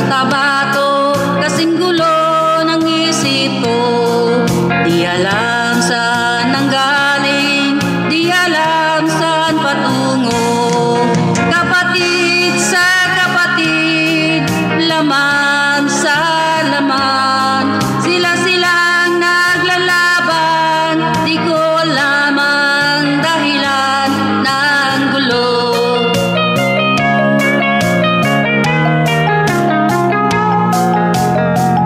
Cotabato, kasing gulo ng isip ko. Di alam saan nanggaling, di alam saan patungo. Kapatid sa kapatid, laman sa laman, sila-silang naglalaban. Di ko alam ang dahilan ng gulo.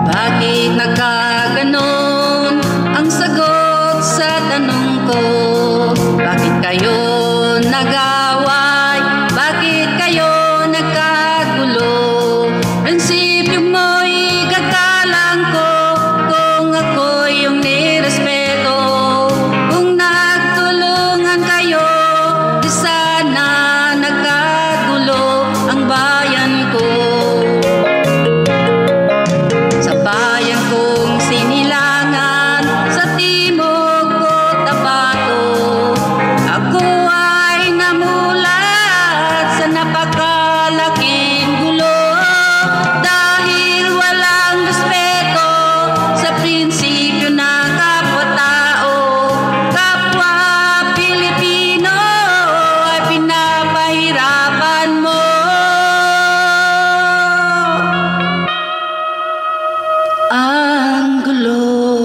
Bakit nagkaganon? Ang sagot sa tanong ko. Bakit kayo nag-away? Bakit kayo nagkagulo? Prinsipyo mo'y gagalang ko kung ako'y iyong nirespeto. Kung nagtulungan kayo, di sana nagkagulo ang bayan ko. Sa bayan kong sinilangan, sa timog Cotabato, ako ay namulat sa napakalaking gulo. Dahil walang respeto sa prinsipyo ng kapwa-tao, kapwa Pilipino ay pinapahirapan mo. Ang gulo.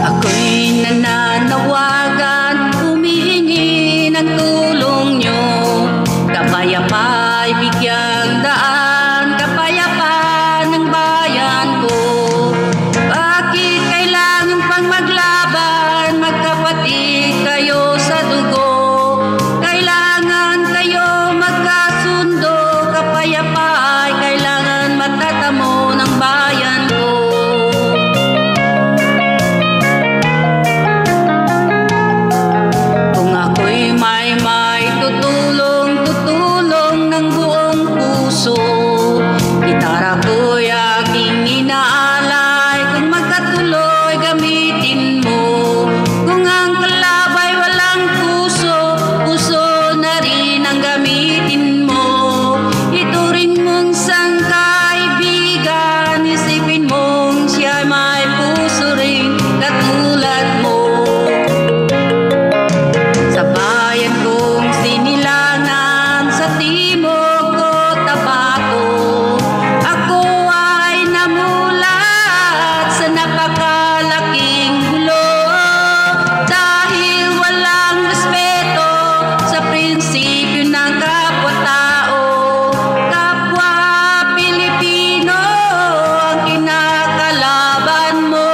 Ako'y nananawagan, humihingi ng tulong nyo. Kapayapa'y bigyang daan, kapayapaan ng bayan ko. Bakit kailangan pang maglaban? Magkapatid kayo sa dugo. Kailangan kayo magkasundo. Kapayapa'y kailangan matatamo ng bayan ko. Kung ako'y may tutulong ng buong puso. Gitara ko'y aking inaalay, kung magkatuloy gamitin mo. Kung ang kalabay walang puso, puso na rin ang gamitin mo. Ituring mong sang kaibigan, isipin mong siya may puso rin katulad mo. Sa bayan kong sinilangan, sa timog Cotabato, ako ay namulat sa napakalaking gulo. Dahil walang respeto sa prinsipyo ng kapwa-tao, kapwa Pilipino ang kinakalaban mo.